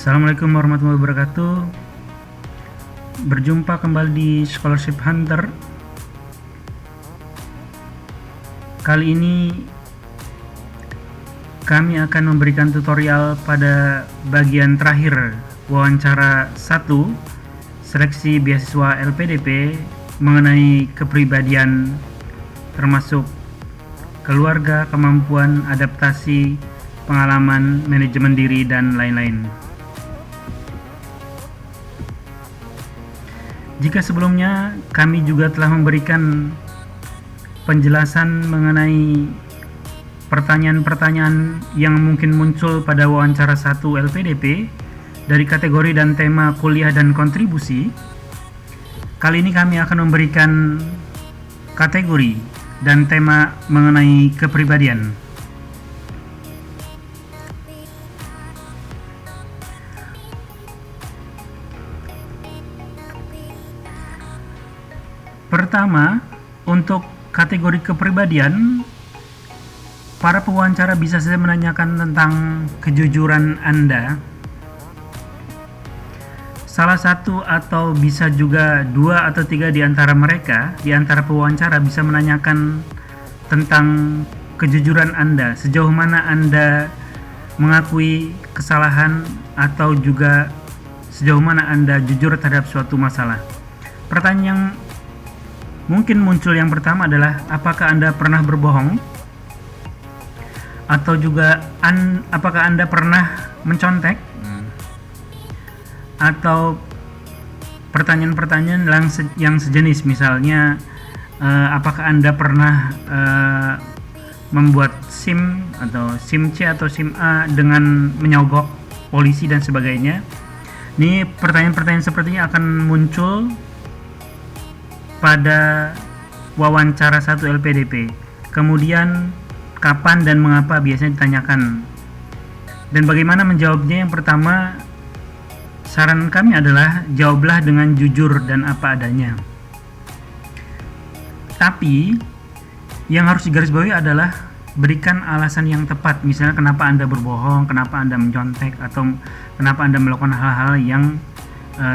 Assalamualaikum warahmatullahi wabarakatuh. Berjumpa kembali di Scholarship Hunter. Kali ini kami akan memberikan tutorial pada bagian terakhir wawancara 1 seleksi beasiswa LPDP mengenai kepribadian termasuk keluarga, kemampuan, adaptasi, pengalaman, manajemen diri, dan lain-lain. Jika sebelumnya kami juga telah memberikan penjelasan mengenai pertanyaan-pertanyaan yang mungkin muncul pada wawancara 1 LPDP dari kategori dan tema kuliah dan kontribusi, kali ini kami akan memberikan kategori dan tema mengenai kepribadian. Pertama, untuk kategori kepribadian, para pewawancara bisa saja menanyakan tentang kejujuran Anda. Salah satu atau bisa juga 2 atau 3 di antara mereka, di antara pewawancara bisa menanyakan tentang kejujuran Anda, sejauh mana Anda mengakui kesalahan atau juga sejauh mana Anda jujur terhadap suatu masalah. Pertanyaan yang mungkin muncul yang pertama adalah, apakah Anda pernah berbohong? Atau juga apakah Anda pernah mencontek? Atau pertanyaan-pertanyaan yang sejenis, misalnya apakah Anda pernah membuat SIM atau SIM C atau SIM A dengan menyogok polisi dan sebagainya. Ini pertanyaan-pertanyaan seperti ini akan muncul pada wawancara 1 LPDP. Kemudian kapan dan mengapa biasanya ditanyakan, dan bagaimana menjawabnya. Yang pertama, saran kami adalah jawablah dengan jujur dan apa adanya. Tapi yang harus digarisbawahi adalah berikan alasan yang tepat. Misalnya kenapa Anda berbohong, kenapa Anda mencontek, atau kenapa Anda melakukan hal-hal yang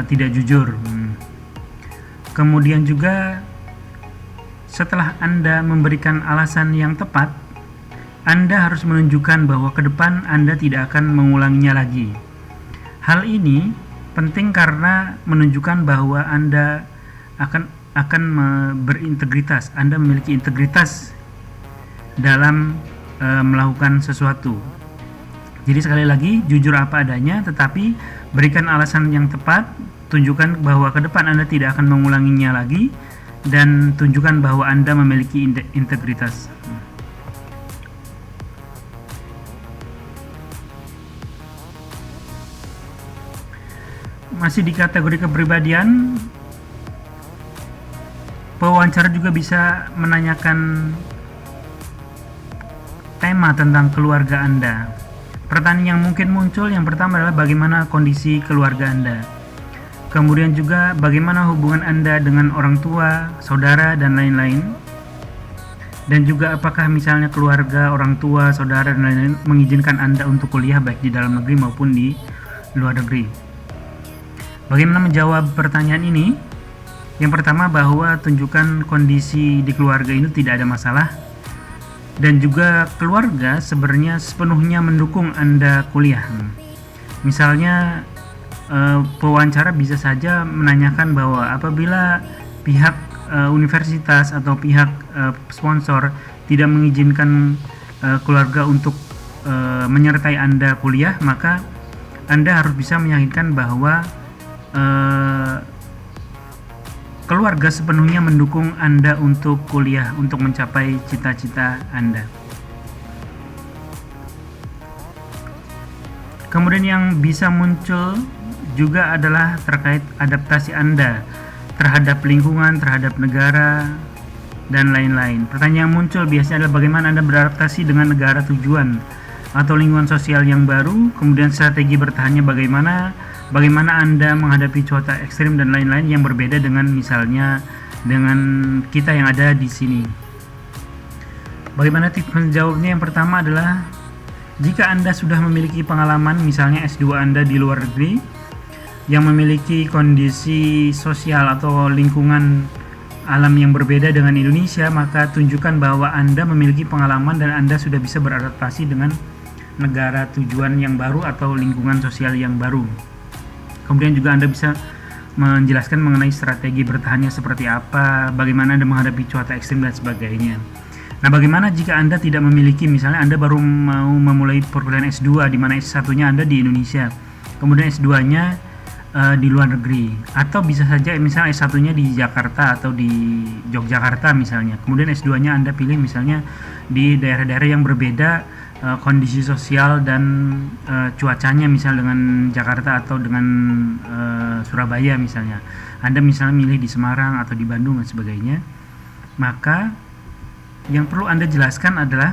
tidak jujur. Kemudian juga setelah Anda memberikan alasan yang tepat, Anda harus menunjukkan bahwa ke depan Anda tidak akan mengulanginya lagi. Hal ini penting karena menunjukkan bahwa Anda akan berintegritas. Anda memiliki integritas dalam melakukan sesuatu. Jadi sekali lagi, jujur apa adanya, tetapi berikan alasan yang tepat. Tunjukkan bahwa ke depan Anda tidak akan mengulanginya lagi, dan tunjukkan bahwa Anda memiliki integritas. Masih di kategori kepribadian, pewawancara juga bisa menanyakan tema tentang keluarga Anda. Pertanyaan yang mungkin muncul yang pertama adalah bagaimana kondisi keluarga Anda. Kemudian juga bagaimana hubungan Anda dengan orang tua, saudara, dan lain-lain. Dan juga apakah misalnya keluarga, orang tua, saudara, dan lain-lain mengizinkan Anda untuk kuliah baik di dalam negeri maupun di luar negeri. Bagaimana menjawab pertanyaan ini? Yang pertama, bahwa tunjukkan kondisi di keluarga itu tidak ada masalah. Dan juga keluarga sebenarnya sepenuhnya mendukung Anda kuliah. Misalnya pewawancara bisa saja menanyakan bahwa apabila pihak universitas atau pihak sponsor tidak mengizinkan keluarga untuk menyertai Anda kuliah, maka Anda harus bisa meyakinkan bahwa keluarga sepenuhnya mendukung Anda untuk kuliah, untuk mencapai cita-cita Anda. Kemudian yang bisa muncul juga adalah terkait adaptasi Anda terhadap lingkungan, terhadap negara, dan lain-lain. Pertanyaan yang muncul biasanya adalah bagaimana Anda beradaptasi dengan negara tujuan atau lingkungan sosial yang baru, kemudian strategi bertahannya bagaimana Anda menghadapi cuaca ekstrim dan lain-lain yang berbeda dengan misalnya dengan kita yang ada di sini. Bagaimana tips menjawabnya? Yang pertama adalah Jika Anda sudah memiliki pengalaman, misalnya S2 Anda di luar negeri, yang memiliki kondisi sosial atau lingkungan alam yang berbeda dengan Indonesia, maka tunjukkan bahwa Anda memiliki pengalaman dan Anda sudah bisa beradaptasi dengan negara tujuan yang baru atau lingkungan sosial yang baru. Kemudian juga Anda bisa menjelaskan mengenai strategi bertahannya seperti apa, bagaimana Anda menghadapi cuaca ekstrim dan sebagainya. Nah, bagaimana jika Anda tidak memiliki, misalnya Anda baru mau memulai perkuliahan S2 di mana S1-nya Anda di Indonesia, kemudian S2-nya di luar negeri, atau bisa saja misalnya S1-nya di Jakarta atau di Yogyakarta misalnya, kemudian S2-nya Anda pilih misalnya di daerah-daerah yang berbeda kondisi sosial dan cuacanya, misal dengan Jakarta atau dengan Surabaya misalnya. Anda misalnya milih di Semarang atau di Bandung dan sebagainya, maka yang perlu Anda jelaskan adalah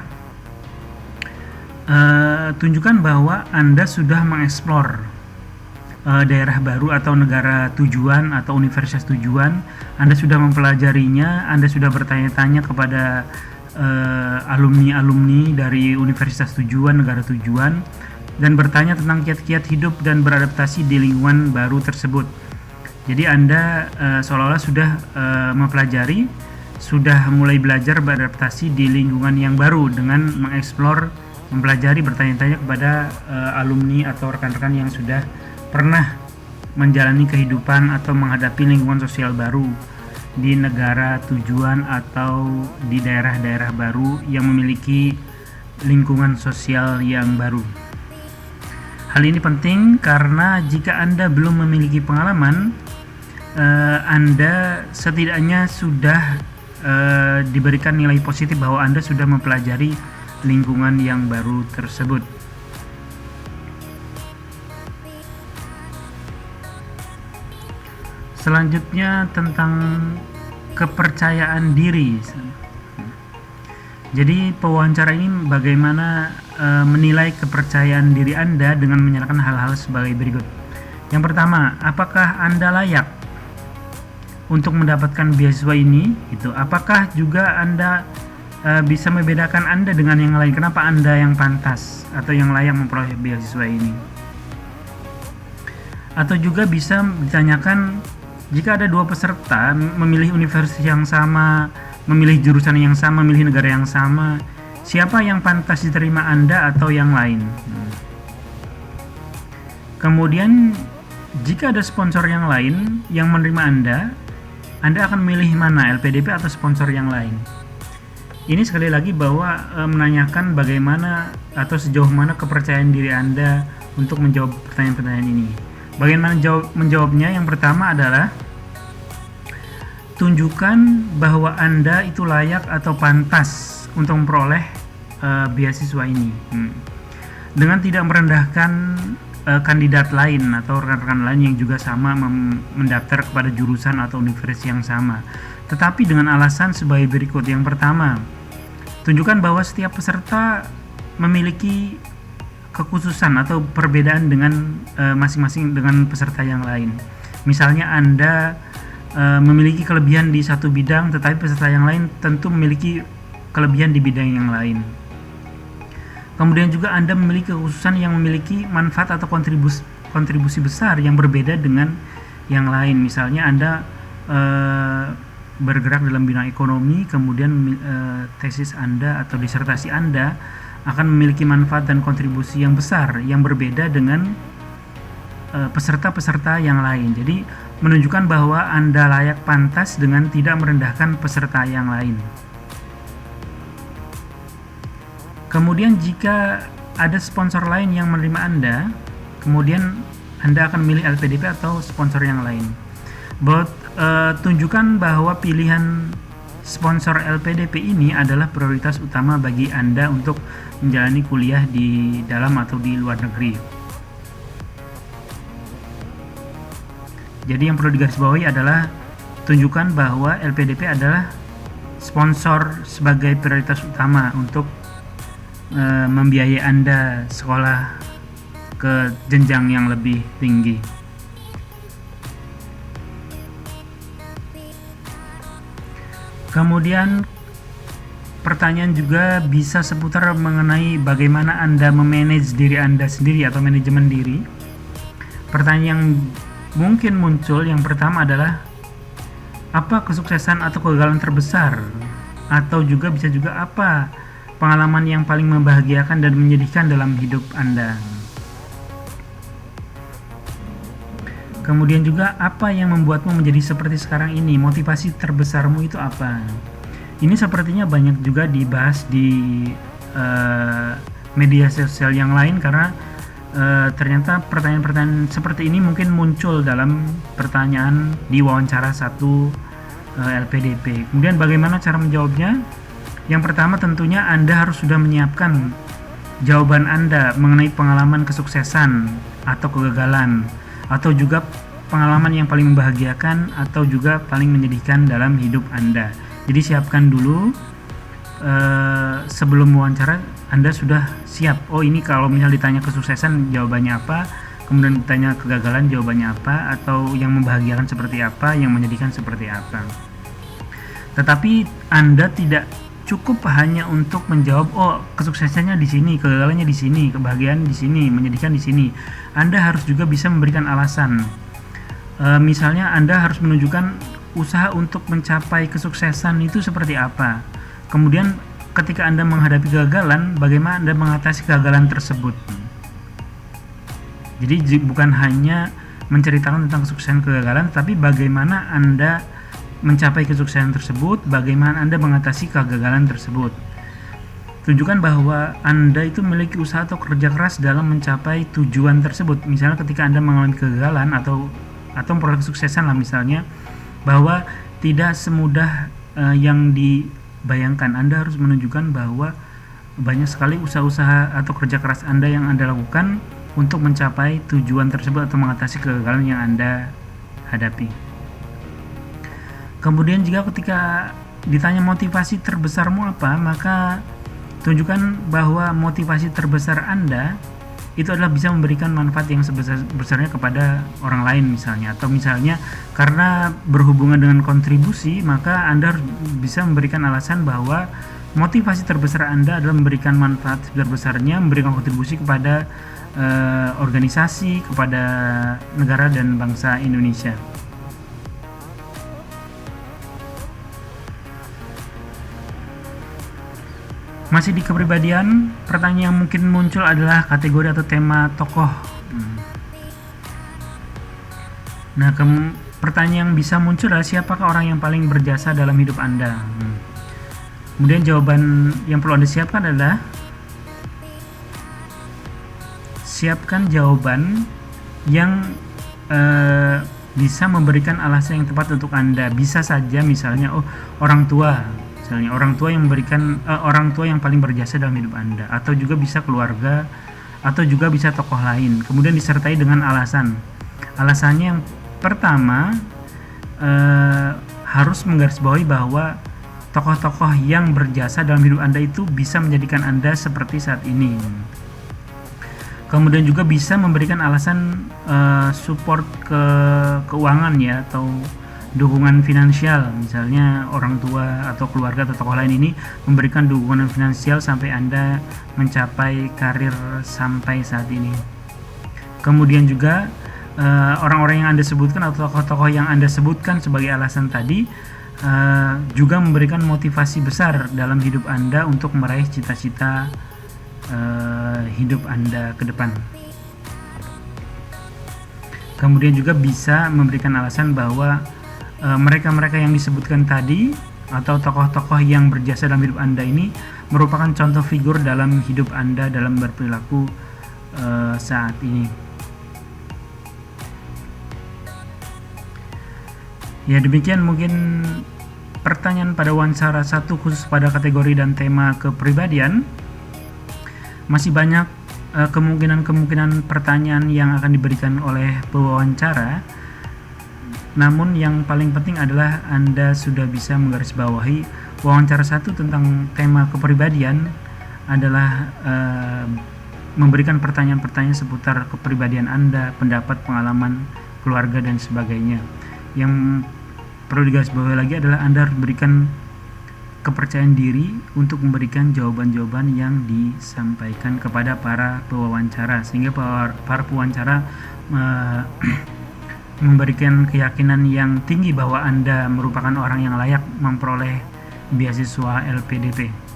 tunjukkan bahwa Anda sudah mengeksplor daerah baru atau negara tujuan atau universitas tujuan. Anda sudah mempelajarinya, Anda sudah bertanya-tanya kepada alumni-alumni dari universitas tujuan, negara tujuan, dan bertanya tentang kiat-kiat hidup dan beradaptasi di lingkungan baru tersebut. Jadi Anda seolah-olah sudah mempelajari, sudah mulai belajar beradaptasi di lingkungan yang baru dengan mengeksplor, mempelajari, bertanya-tanya kepada alumni atau rekan-rekan yang sudah pernah menjalani kehidupan atau menghadapi lingkungan sosial baru di negara tujuan atau di daerah-daerah baru yang memiliki lingkungan sosial yang baru. Hal ini penting karena jika Anda belum memiliki pengalaman, Anda setidaknya sudah diberikan nilai positif bahwa Anda sudah mempelajari lingkungan yang baru tersebut. Selanjutnya tentang kepercayaan diri. Jadi pewawancara ini bagaimana menilai kepercayaan diri Anda dengan menyatakan hal-hal sebagai berikut. Yang pertama, apakah Anda layak untuk mendapatkan beasiswa ini? Itu apakah juga Anda bisa membedakan Anda dengan yang lain? Kenapa Anda yang pantas atau yang layak memperoleh beasiswa ini? Atau juga bisa ditanyakan, jika ada dua peserta memilih universitas yang sama, memilih jurusan yang sama, memilih negara yang sama, siapa yang pantas diterima Anda atau yang lain? Kemudian jika ada sponsor yang lain yang menerima Anda akan memilih mana, LPDP atau sponsor yang lain? Ini sekali lagi bahwa menanyakan bagaimana atau sejauh mana kepercayaan diri Anda untuk menjawab pertanyaan-pertanyaan ini. Bagaimana menjawabnya? Yang pertama adalah tunjukkan bahwa Anda itu layak atau pantas untuk memperoleh beasiswa ini, dengan tidak merendahkan kandidat lain atau rekan-rekan lain yang juga sama mendaftar kepada jurusan atau universitas yang sama, tetapi dengan alasan sebagai berikut. Yang pertama, tunjukkan bahwa setiap peserta memiliki kekhususan atau perbedaan dengan masing-masing dengan peserta yang lain. Misalnya Anda memiliki kelebihan di satu bidang, tetapi peserta yang lain tentu memiliki kelebihan di bidang yang lain. Kemudian juga Anda memiliki kekhususan yang memiliki manfaat atau kontribusi besar yang berbeda dengan yang lain. Misalnya Anda bergerak dalam bidang ekonomi, kemudian tesis Anda atau disertasi Anda akan memiliki manfaat dan kontribusi yang besar yang berbeda dengan peserta-peserta yang lain. Jadi menunjukkan bahwa Anda layak, pantas dengan tidak merendahkan peserta yang lain. Kemudian jika ada sponsor lain yang menerima Anda, kemudian Anda akan memilih LPDP atau sponsor yang lain. Tunjukkan bahwa pilihan sponsor LPDP ini adalah prioritas utama bagi Anda untuk menjalani kuliah di dalam atau di luar negeri. Jadi yang perlu digarisbawahi adalah tunjukkan bahwa LPDP adalah sponsor sebagai prioritas utama untuk membiayai Anda sekolah ke jenjang yang lebih tinggi. Kemudian Pertanyaan juga bisa seputar mengenai bagaimana Anda memanage diri Anda sendiri atau manajemen diri. Pertanyaan yang mungkin muncul yang pertama adalah, apa kesuksesan atau kegagalan terbesar? Atau juga bisa juga, apa pengalaman yang paling membahagiakan dan menyedihkan dalam hidup Anda? Kemudian juga, apa yang membuatmu menjadi seperti sekarang ini? Motivasi terbesarmu itu apa? Ini sepertinya banyak juga dibahas di media sosial yang lain, karena ternyata pertanyaan-pertanyaan seperti ini mungkin muncul dalam pertanyaan di wawancara 1 LPDP. Kemudian bagaimana cara menjawabnya? Yang pertama tentunya Anda harus sudah menyiapkan jawaban Anda mengenai pengalaman kesuksesan atau kegagalan, atau juga pengalaman yang paling membahagiakan atau juga paling menyedihkan dalam hidup Anda. Jadi siapkan dulu sebelum wawancara Anda sudah siap. Oh, ini kalau misal ditanya kesuksesan jawabannya apa, kemudian ditanya kegagalan jawabannya apa, atau yang membahagiakan seperti apa, yang menyedihkan seperti apa. Tetapi Anda tidak cukup hanya untuk menjawab, oh kesuksesannya di sini, kegagalannya di sini, kebahagiaan di sini, menyedihkan di sini. Anda harus juga bisa memberikan alasan. Misalnya Anda harus menunjukkan usaha untuk mencapai kesuksesan itu seperti apa. Kemudian ketika Anda menghadapi kegagalan, bagaimana Anda mengatasi kegagalan tersebut. Jadi bukan hanya menceritakan tentang kesuksesan kegagalan, tapi bagaimana Anda mencapai kesuksesan tersebut, bagaimana Anda mengatasi kegagalan tersebut. Tunjukkan bahwa Anda itu memiliki usaha atau kerja keras dalam mencapai tujuan tersebut. Misalnya ketika Anda mengalami kegagalan atau memperoleh kesuksesan lah misalnya, bahwa tidak semudah yang dibayangkan. Anda harus menunjukkan bahwa banyak sekali usaha-usaha atau kerja keras Anda yang Anda lakukan untuk mencapai tujuan tersebut atau mengatasi kegagalan yang Anda hadapi. Kemudian juga ketika ditanya motivasi terbesarmu apa, maka tunjukkan bahwa motivasi terbesar Anda itu adalah bisa memberikan manfaat yang sebesar-besarnya kepada orang lain misalnya, atau misalnya karena berhubungan dengan kontribusi, maka Anda harus bisa memberikan alasan bahwa motivasi terbesar Anda adalah memberikan manfaat sebesar-besarnya, memberikan kontribusi kepada organisasi, kepada negara dan bangsa Indonesia. Masih di kepribadian, pertanyaan yang mungkin muncul adalah kategori atau tema tokoh. Nah, pertanyaan yang bisa muncul adalah, siapakah orang yang paling berjasa dalam hidup Anda? Kemudian jawaban yang perlu Anda siapkan adalah, siapkan jawaban yang bisa memberikan alasan yang tepat untuk Anda. Bisa saja misalnya, orang tua. Misalnya orang tua yang memberikan orang tua yang paling berjasa dalam hidup Anda, atau juga bisa keluarga, atau juga bisa tokoh lain. Kemudian disertai dengan alasan. Alasannya yang pertama, harus menggarisbawahi bahwa tokoh-tokoh yang berjasa dalam hidup Anda itu bisa menjadikan Anda seperti saat ini. Kemudian juga bisa memberikan alasan support keuangan ya, atau dukungan finansial. Misalnya orang tua atau keluarga atau tokoh lain ini memberikan dukungan finansial sampai Anda mencapai karir sampai saat ini. Kemudian juga orang-orang yang Anda sebutkan atau tokoh-tokoh yang Anda sebutkan sebagai alasan tadi juga memberikan motivasi besar dalam hidup Anda untuk meraih cita-cita hidup Anda ke depan. Kemudian juga bisa memberikan alasan bahwa mereka-mereka yang disebutkan tadi atau tokoh-tokoh yang berjasa dalam hidup Anda ini merupakan contoh figur dalam hidup Anda dalam berperilaku saat ini. Ya, demikian mungkin pertanyaan pada wawancara 1 khusus pada kategori dan tema kepribadian. Masih banyak kemungkinan pertanyaan yang akan diberikan oleh pewawancara. Namun yang paling penting adalah Anda sudah bisa menggarisbawahi wawancara 1 tentang tema kepribadian adalah memberikan pertanyaan-pertanyaan seputar kepribadian Anda, pendapat, pengalaman, keluarga, dan sebagainya. Yang perlu digarisbawahi lagi adalah Anda harus berikan kepercayaan diri untuk memberikan jawaban-jawaban yang disampaikan kepada para pewawancara, sehingga para pewawancara memberikan keyakinan yang tinggi bahwa Anda merupakan orang yang layak memperoleh beasiswa LPDP.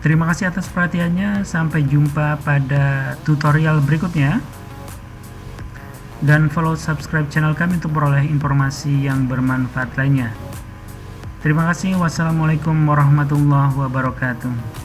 Terima kasih atas perhatiannya. Sampai jumpa pada tutorial berikutnya. Dan follow subscribe channel kami untuk memperoleh informasi yang bermanfaat lainnya. Terima kasih. Wassalamualaikum warahmatullahi wabarakatuh.